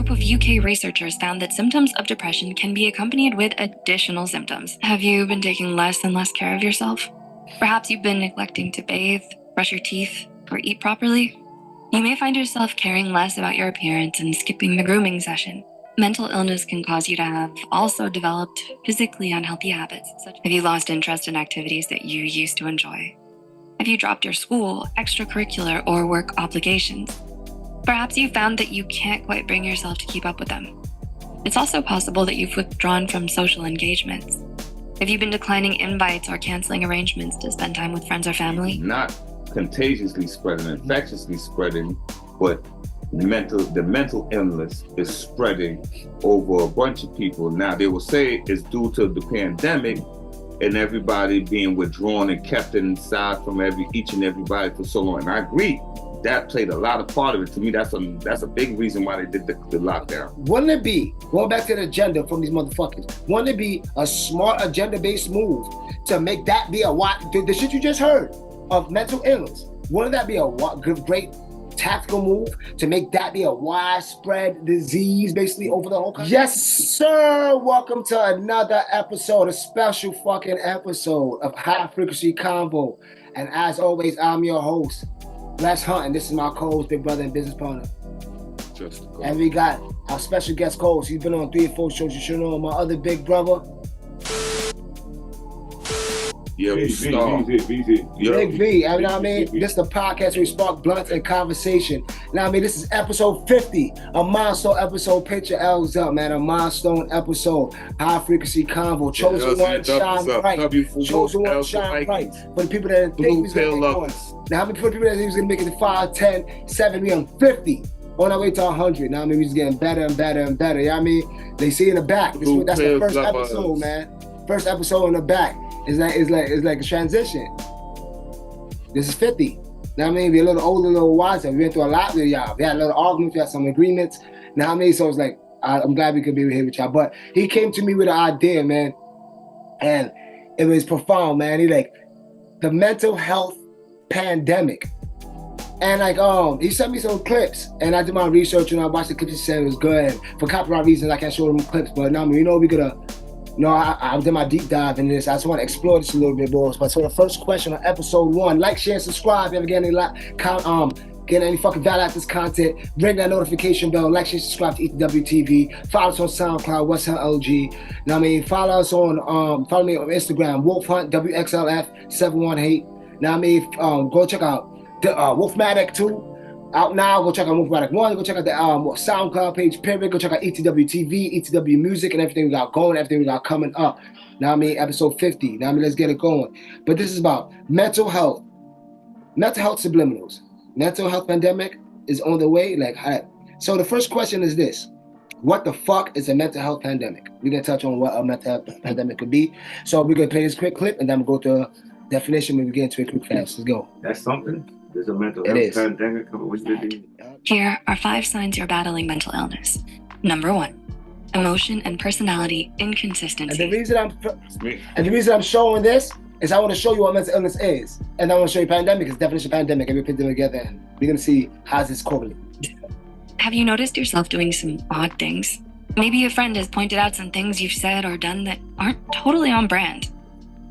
group of UK researchers found that symptoms of depression can be accompanied with additional symptoms. Have you been taking less and less care of yourself? Perhaps you've been neglecting to bathe, brush your teeth, or eat properly. You may find yourself caring less about your appearance and skipping the grooming session. Mental illness can cause you to have also developed physically unhealthy habits, such as have you lost interest in activities that you used to enjoy? Have you dropped your school, extracurricular, or work obligations? Perhaps you found that you can't quite bring yourself to keep up with them. It's also possible that you've withdrawn from social engagements. Have you been declining invites or canceling arrangements to spend time with friends or family? Not contagiously spreading, infectiously spreading, but the mental illness is spreading over a bunch of people. Now, they will say it's due to the pandemic and everybody being withdrawn and kept inside from each and everybody for so long. And I agree. That played a lot of part of it. To me, that's a big reason why they did the lockdown. Wouldn't it be, going back to the agenda from these motherfuckers, wouldn't it be a smart agenda-based move to make that be the shit you just heard of mental illness? Wouldn't that be a great tactical move to make that be a widespread disease basically over the whole country? Yes, sir. Welcome to another episode, a special fucking episode of High Frequency Convo. And as always, I'm your host, Les Hunt, and this is my co-host, big brother and business partner. And we got our special guest co-host. He's been on 3 or 4 shows. You should know him, my other big brother. Yeah, we star. Big V, you know what I mean? This is the podcast where we spark blunts and conversation. Now, I mean, this is episode 50, a milestone episode. Picture L's up, man, a milestone episode. High Frequency Convo. Chosen one, shine bright. Chosen one, shine bright. For the people that think he's going to make one. Now, how many people that think he was going to make it to 5, 10, 7, we on 50? On our way to 100. Now, I mean, we're just getting better and better and better. You know what I mean? They see in the back. That's the first episode, man. First episode in the back. It's like a transition. This is 50. Now I mean, we're a little older, a little wiser. We went through a lot with y'all. We had a little arguments, we had some agreements. Now I mean, so it's like, I'm glad we could be here with y'all. But he came to me with an idea, man. And it was profound, man. He like, the mental health pandemic. And like, he sent me some clips and I did my research and I watched the clips. He said it was good. And for copyright reasons, I can't show them clips. But now, I mean, we're gonna, I did my deep dive in this. I just want to explore this a little bit more. But so the first question on episode 1, like, share, subscribe. If you ever get any fucking value out of this content, ring that notification bell, like, share, subscribe to ETW TV. Follow us on SoundCloud, West Hunt LG. Now I mean, follow us on follow me on Instagram, Wolf Hunt WXLF 718. Now I mean, go check out the Wolfmatic 2. Out now, go check out Wolfmatic 1, go check out the SoundCloud page, period. Go check out ETW TV, ETW Music, and everything we got going, everything we got coming up. Now I mean, episode 50. Now I mean, let's get it going. But this is about mental health subliminals. Mental health pandemic is on the way. So the first question is this: what the fuck is a mental health pandemic? We're gonna touch on what a mental health pandemic could be. So we're gonna play this quick clip, and then we'll go to a definition when we get into it quick fast. Let's go. That's something. There's a mental health pandemic. Here are 5 signs you're battling mental illness. Number 1, emotion and personality inconsistency. And the reason I'm showing this is I want to show you what mental illness is, and I want to show you pandemic is definition of pandemic, and we put them together, and we're gonna see how's this correlate. Have you noticed yourself doing some odd things? Maybe a friend has pointed out some things you've said or done that aren't totally on brand.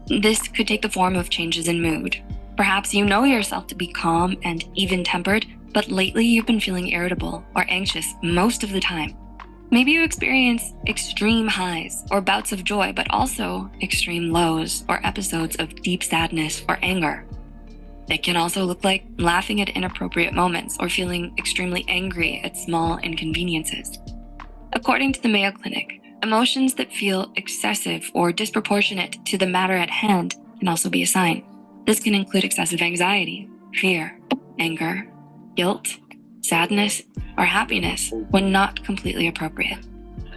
This could take the form of changes in mood. Perhaps you know yourself to be calm and even-tempered, but lately you've been feeling irritable or anxious most of the time. Maybe you experience extreme highs or bouts of joy, but also extreme lows or episodes of deep sadness or anger. It can also look like laughing at inappropriate moments or feeling extremely angry at small inconveniences. According to the Mayo Clinic, emotions that feel excessive or disproportionate to the matter at hand can also be a sign. This can include excessive anxiety, fear, anger, guilt, sadness, or happiness when not completely appropriate.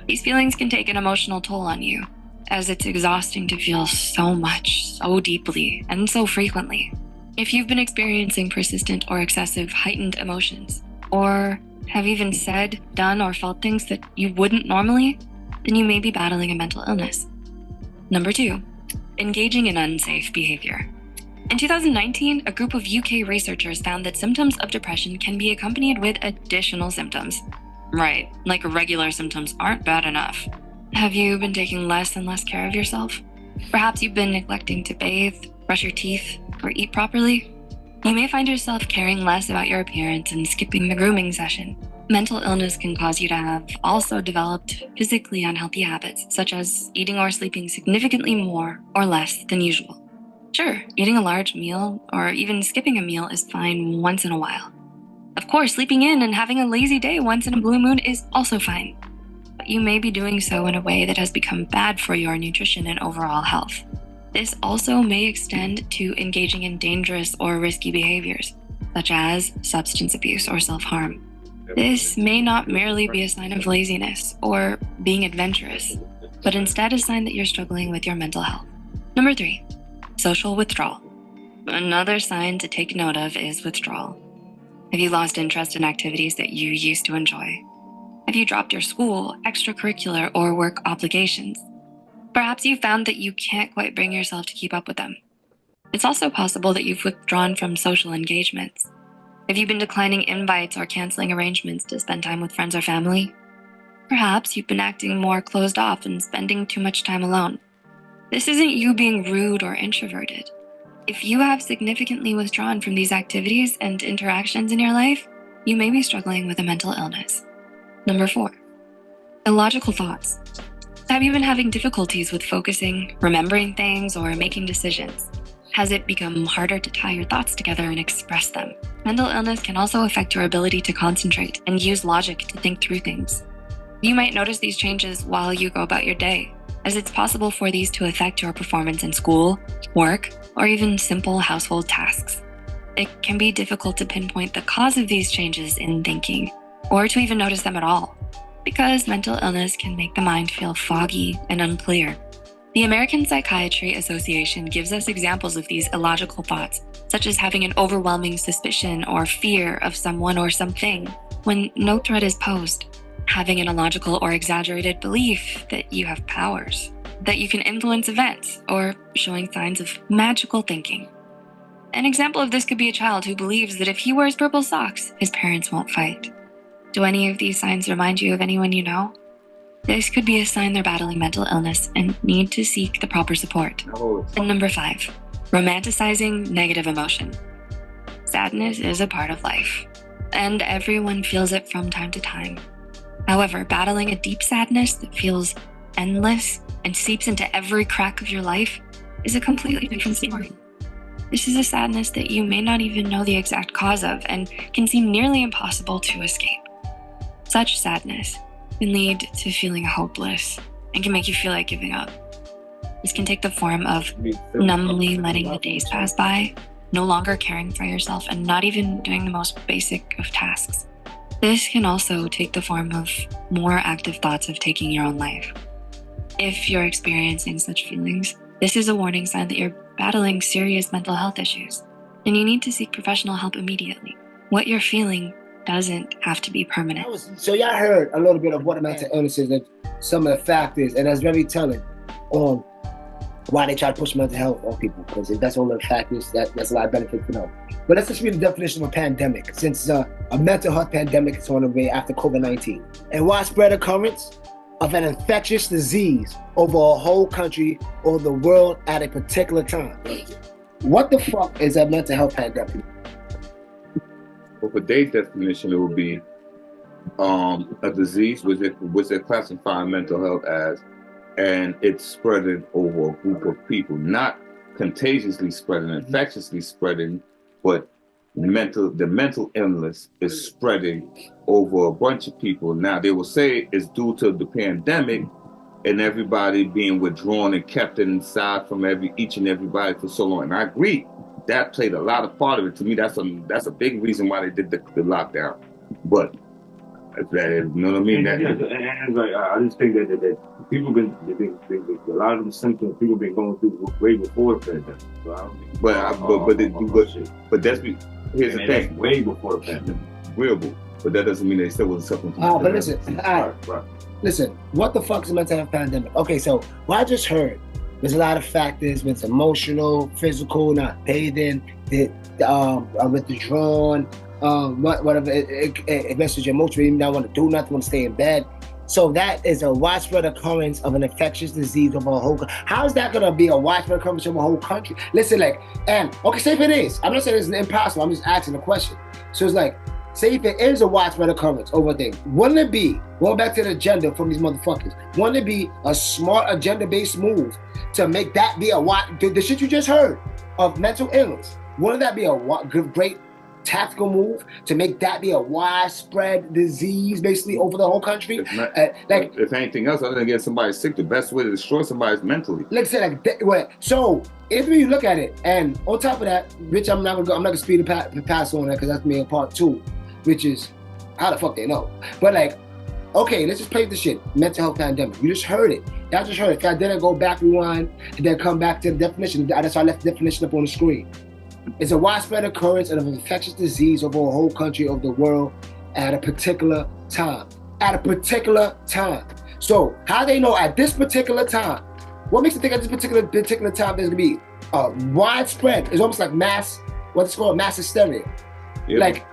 These feelings can take an emotional toll on you, as it's exhausting to feel so much, so deeply, and so frequently. If you've been experiencing persistent or excessive heightened emotions, or have even said, done, or felt things that you wouldn't normally, then you may be battling a mental illness. Number 2, engaging in unsafe behavior. In 2019, a group of UK researchers found that symptoms of depression can be accompanied with additional symptoms. Right, like regular symptoms aren't bad enough. Have you been taking less and less care of yourself? Perhaps you've been neglecting to bathe, brush your teeth, or eat properly. You may find yourself caring less about your appearance and skipping the grooming session. Mental illness can cause you to have also developed physically unhealthy habits, such as eating or sleeping significantly more or less than usual. Sure, eating a large meal or even skipping a meal is fine once in a while. Of course, sleeping in and having a lazy day once in a blue moon is also fine. But you may be doing so in a way that has become bad for your nutrition and overall health. This also may extend to engaging in dangerous or risky behaviors, such as substance abuse or self-harm. This may not merely be a sign of laziness or being adventurous, but instead a sign that you're struggling with your mental health. Number 3, social withdrawal. Another sign to take note of is withdrawal. Have you lost interest in activities that you used to enjoy? Have you dropped your school, extracurricular, or work obligations? Perhaps you found that you can't quite bring yourself to keep up with them. It's also possible that you've withdrawn from social engagements. Have you been declining invites or canceling arrangements to spend time with friends or family? Perhaps you've been acting more closed off and spending too much time alone. This isn't you being rude or introverted. If you have significantly withdrawn from these activities and interactions in your life, you may be struggling with a mental illness. Number 4, illogical thoughts. Have you been having difficulties with focusing, remembering things, or making decisions? Has it become harder to tie your thoughts together and express them? Mental illness can also affect your ability to concentrate and use logic to think through things. You might notice these changes while you go about your day, as it's possible for these to affect your performance in school, work, or even simple household tasks. It can be difficult to pinpoint the cause of these changes in thinking, or to even notice them at all, because mental illness can make the mind feel foggy and unclear. The American Psychiatry Association gives us examples of these illogical thoughts, such as having an overwhelming suspicion or fear of someone or something when no threat is posed, having an illogical or exaggerated belief that you have powers, that you can influence events, or showing signs of magical thinking. An example of this could be a child who believes that if he wears purple socks, his parents won't fight. Do any of these signs remind you of anyone you know? This could be a sign they're battling mental illness and need to seek the proper support. And number 5, romanticizing negative emotion. Sadness is a part of life, and everyone feels it from time to time. However, battling a deep sadness that feels endless and seeps into every crack of your life is a completely different story. This is a sadness that you may not even know the exact cause of and can seem nearly impossible to escape. Such sadness can lead to feeling hopeless and can make you feel like giving up. This can take the form of numbly letting the days pass by, no longer caring for yourself, and not even doing the most basic of tasks. This can also take the form of more active thoughts of taking your own life. If you're experiencing such feelings, this is a warning sign that you're battling serious mental health issues, and you need to seek professional help immediately. What you're feeling doesn't have to be permanent. So y'all heard a little bit of what mental illness is and some of the factors, and that's very telling on why they try to push mental health on people, because that's one of the factors that's a lot of benefit for them. But let's just read the definition of a pandemic, since a mental health pandemic is on the way after COVID-19. A widespread occurrence of an infectious disease over a whole country or the world at a particular time. What the fuck is a mental health pandemic? Well, for today's definition, it would be a disease which they classify mental health as, and it's spreading over a group of people, not contagiously spreading, infectiously spreading, but the mental illness is spreading over a bunch of people. Now, they will say it's due to the pandemic and everybody being withdrawn and kept inside from each and everybody for so long. And I agree, that played a lot of part of it. To me, that's a big reason why they did the lockdown. But you know what I mean? And like, I just think that people been a lot of them symptoms people been going through way before the pandemic. So I don't think here's the thing. Way before the pandemic. Agreeable, but that doesn't mean they still wasn't suffering from but listen, Right. Listen, what the fuck is a mental health pandemic? Okay, so what I just heard, there's a lot of factors, it's emotional, physical, not bathing, withdrawn, whatever, it messes your emotion, you don't want to do nothing, want to stay in bed. So that is a widespread occurrence of an infectious disease of a whole. How is that gonna be a widespread occurrence of a whole country? Listen, like, and okay, say if it is, I'm not saying it's impossible. I'm just asking a question. So it's like, say if it is a widespread occurrence over a thing, wouldn't it be, going back to the agenda from these motherfuckers, wouldn't it be a smart agenda-based move to make that be the shit you just heard of mental illness? Wouldn't that be a great tactical move to make that be a widespread disease basically over the whole country? If anything else, other than getting somebody sick, the best way to destroy somebody is mentally. Let's say so if you look at it, and on top of that, Rich, I'm not gonna speed and pass on that because that's me in part 2, which is how the fuck they know. But like, okay, let's just play the shit. Mental health pandemic. You just heard it. Y'all just heard it. If I didn't go back, rewind, and then come back to the definition. That's why I left the definition up on the screen. It's a widespread occurrence of an infectious disease over a whole country of the world at a particular time. At a particular time. So how they know at this particular time? What makes you think at this particular time there's gonna be widespread? It's almost like mass hysteria. Yeah, like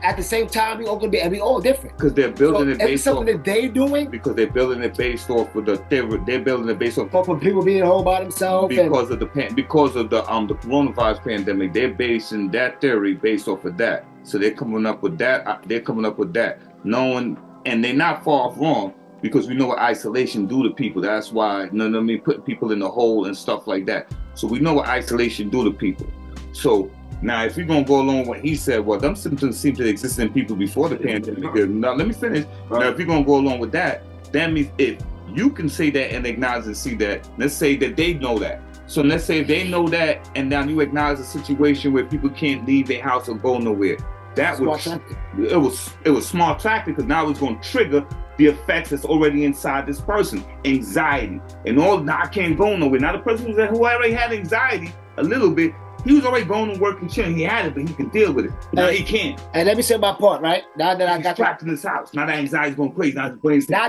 at the same time, we all gonna be all different. Because they're building it based off something that they're doing. Because they're building it based off of they're building it based off of people being home by themselves. Because of the coronavirus pandemic, they're basing that theory based off of that. So they're coming up with that. Knowing, and they're not far off wrong, because we know what isolation do to people. That's why, putting people in the hole and stuff like that. So we know what isolation do to people. So now, if you're going to go along with what he said, well, them symptoms seem to exist in people before the pandemic. Now, let me finish. Right. Now, if you're going to go along with that, that means if you can say that and acknowledge and see that, let's say that they know that. So let's say if they know that, and now you acknowledge a situation where people can't leave their house or go nowhere. It was smart tactic, because now it's going to trigger the effects that's already inside this person. Anxiety. And now I can't go nowhere. Now the person who already had anxiety a little bit, he was already going to work and chilling. He had it, but he can deal with it. Now he can't. And let me say my part, right? Now that I got trapped in this house. Now that anxiety's going crazy. Now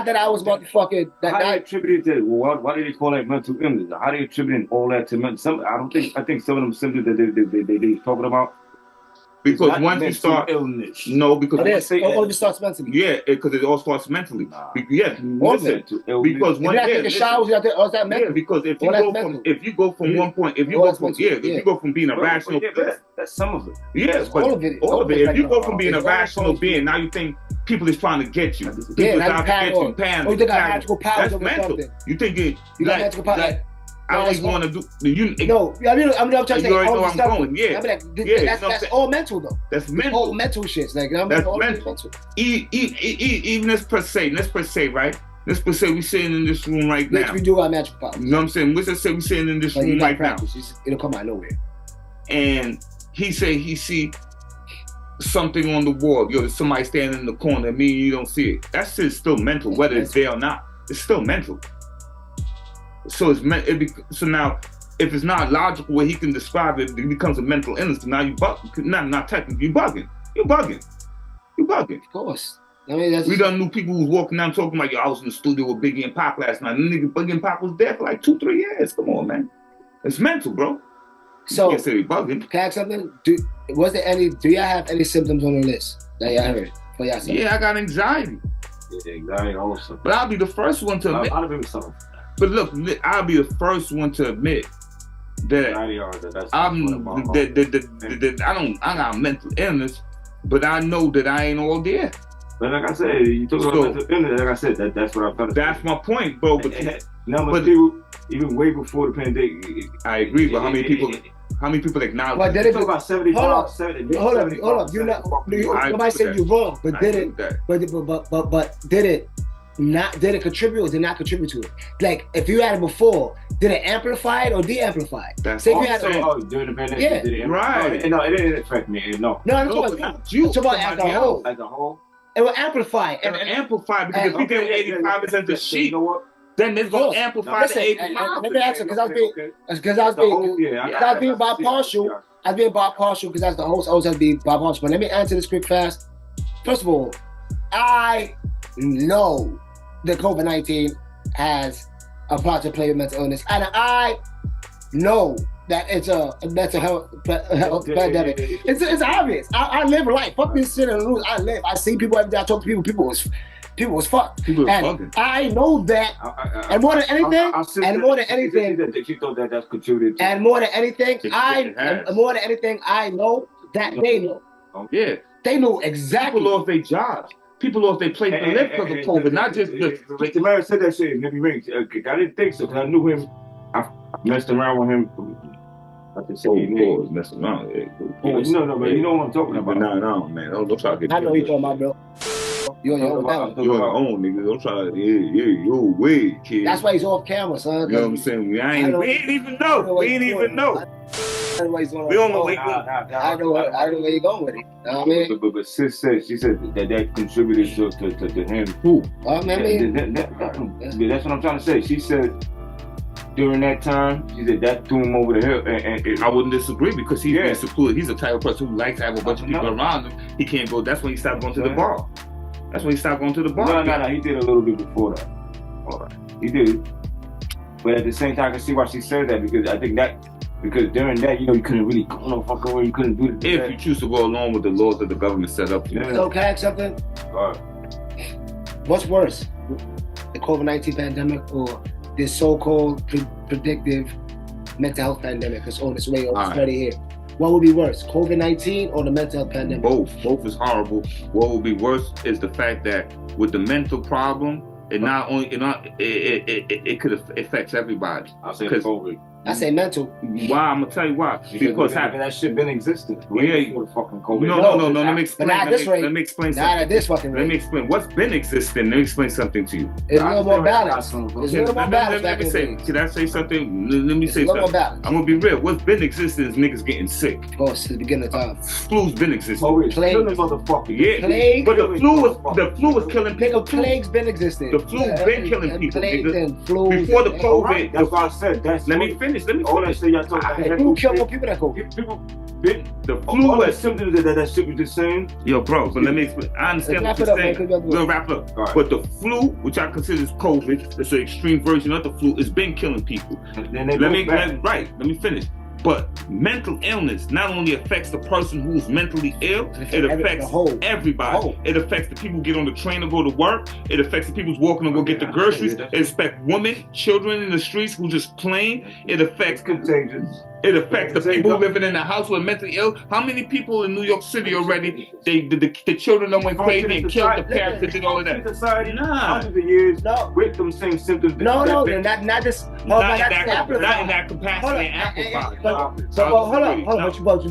that I was motherfucking. How do they attribute it to? Well, why do they call that mental illness? How do they attribute all that to mental? I think some of them symptoms that they talking about. Because once you start illness, all of it starts mentally. Yeah, because it all starts mentally. Yeah, listen. Because when you take a shower, is that mental? Yeah, because if you go from one point, if you go from being a rational, that's some of it. Yes, but all of it. If you go from being a rational being, now you think people is trying to get you. People now you paranoid. Or you think I have magical powers. That's mental. You think you got magical powers. I always want to do. No, I'm trying to say you already know I'm going. Yeah, that's all mental though. That's mental. All mental shit. Like that's mental. Even let's per se, right? Let's per se we sitting in this room right now. We do our magical powers. You know what I'm saying? Let's just say we sitting in this room right now. It'll come out of nowhere. And he say he see something on the wall. There's somebody standing in the corner. Me and you don't see it. That shit's still mental, whether it's there or not. It's still mental. So so now, if it's not logical where he can describe it, it becomes a mental illness. So now you not technically, you bugging. Of course. I mean, we done knew people who was walking down talking like, yo, I was in the studio with Biggie and Pac last night. And the nigga Biggie and Pac was there for like 2-3 years. Come on, man. It's mental, bro. So, you can't say bugging. Can I ask something? Do y'all have any symptoms on the list that y'all heard for y'all? Yeah, I got anxiety. Yeah, anxiety also. But I'll be the first one to admit. I'll be something. But look, I'll be the first one to admit that I got mental illness, but I know that I ain't all there. But like I said, you talk about mental illness. Like I said, that's what I felt. That's my point, bro. But people, even way before the pandemic. I agree, but how many people acknowledge? But did it? Talk about 75. Hold up. Nobody said you're wrong, but did it? But did it? Did it contribute or did not contribute to it? Like, if you had it before, did it amplify it or de-amplify it? That's during the pandemic, did it right. No, it didn't affect me. No, I'm talking about you. I'm talking about as a whole. It will amplify. It will amplify because if you get 85% of sheep, then it's going to amplify the 85%. Let me answer, because I was being bi-partial. I was being bi-partial because as the host, I always have to be bi-partial. But let me answer this quick fast. First of all, I know that COVID-19 has a part to play with mental illness. And I know that it's a mental health pandemic. It's obvious. I live life. Fuck this shit in the news. I live. I see people every day. I talk to people. People was fucked. People and fucking. I know that. And more than anything, she thought that that's contributed. And more than anything, I know that they know. Yeah, they know exactly. People lost their jobs. People lost their place to live because of COVID. Not just. Mr. Larry said that shit. Maybe rings. I didn't think so because I knew him. I messed around with him. I can say messed around. No, but you know what I'm talking about. No, man. Don't try to get. I know you're talking about, bro. You're on your own, nigga. Don't try to. Yo, wait, kid. That's why he's off camera, son. You know what I'm saying? We ain't even know. We ain't even know. We don't know where I know where you're going with it. You know what I mean? But sis said, she said that contributed to him. Who? That's what I'm trying to say. She said during that time, she said that threw him over the hill. And I wouldn't disagree because he's been secluded. He's the type of person who likes to have a bunch of people around him. He can't go. That's when he stopped going to the bar. That's when he stopped going to the bar. No. He did a little bit before that. All right. He did. But at the same time, I can see why she said that because I think that. Because during that, you couldn't really go no fucking way. You couldn't do it. If you choose to go along with the laws that the government set up. So can I ask something? What's worse, the COVID-19 pandemic or this so-called predictive mental health pandemic that's on its way already here? What would be worse, COVID-19 or the mental health pandemic? Both is horrible. What would be worse is the fact that with the mental problem, it could affect everybody. I'll say COVID. I say mental. Why? I'm gonna tell you why. Because that shit been existing. Fucking COVID. No. Let me explain. Let me explain something. Not at this fucking rate. Let me explain. What's been existing? Let me explain something to you. It's a little more balance. Let me say. Can I say something? Let me say something. I'm gonna be real. What's been existing is niggas getting sick. Of course, the beginning of time. Flu's been existing. Plague, motherfucker. Yeah. Plague. But the flu was killing people. Plague's been existing. The flu been killing people. Flu. Before the COVID. That's why I said. Let me finish. All that shit y'all talking about. Who killed more people than COVID? The flu all that symptoms that shit was just saying. Yo, bro, but let me explain. I understand what you're saying. We'll wrap up. Right. But the flu, which I consider is COVID, it's an extreme version of the flu, it's been killing people. Let me finish. But mental illness not only affects the person who's mentally ill, it affects everybody. It affects the people who get on the train to go to work. It affects the people who's walking to go get the groceries. It affects women, children in the streets who just playing. It affects contagious. It affects the people living in the house who are mentally ill. How many people in New York City already, the children that went crazy and killed the parents that did all of that? Hundreds of years with them same symptoms. Not in that capacity amplified. Hold on.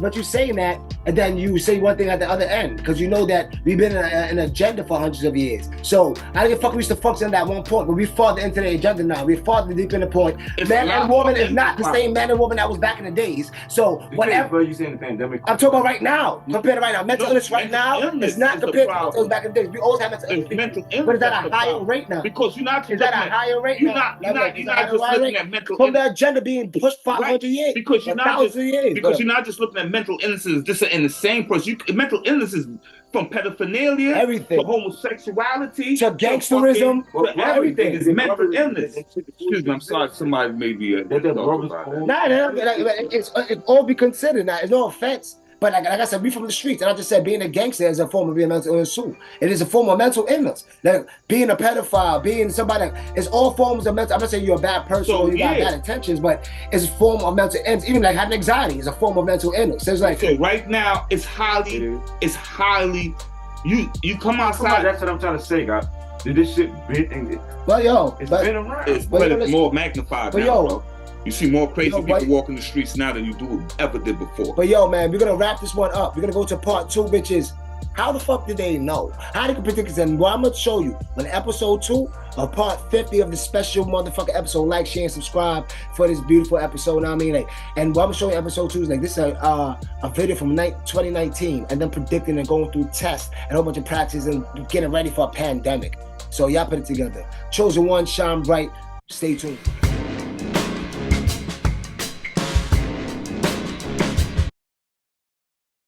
But you're saying that, and then you say one thing at the other end, because you know that we've been in an agenda for hundreds of years. So I don't give a fuck we used to function at one point, but we farther into the agenda now. We're farther deep in the point. Man and woman is not the same man and woman that was back in the days. So whatever you saying the pandemic. I'm talking about right now. Compared to right now. Mental illness right now is not compared to back in the days. We always have mental illness. But is that a higher rate now? Because you're not. Is that a higher rate now? You're not just looking at mental illness. From the agenda being pushed 500 years. Because you're not just looking at mental illnesses just in the same person. Mental illnesses from pedophilia, everything, to homosexuality, to gangsterism, to everything is mental illness. Excuse me, I'm sorry, somebody may be it's all be considered now. It's no offense. But like I said, we from the streets, and I just said being a gangster is a form of being mental illness too. It is a form of mental illness. Like being a pedophile, being somebody, it's all forms of mental. I'm not saying you're a bad person or you got bad intentions, but it's a form of mental illness. Even like having anxiety is a form of mental illness. So it's like right now, it's highly. You come outside. That's what I'm trying to say, guys. Did this shit been? It's been around. It's more magnified now, bro. You see more crazy people walking the streets now than you ever did before. But yo, man, we're gonna wrap this one up. We're gonna go to part 2, which is how the fuck did they know? How they can predict this? And what I'm gonna show you on episode 2 of part 50 of the special motherfucking episode. Like, share, and subscribe for this beautiful episode. I mean, and what I'm showing you episode 2 is this is a video from 2019, and then predicting and going through tests and a whole bunch of practices and getting ready for a pandemic. So y'all put it together. Chosen one, shine bright. Stay tuned.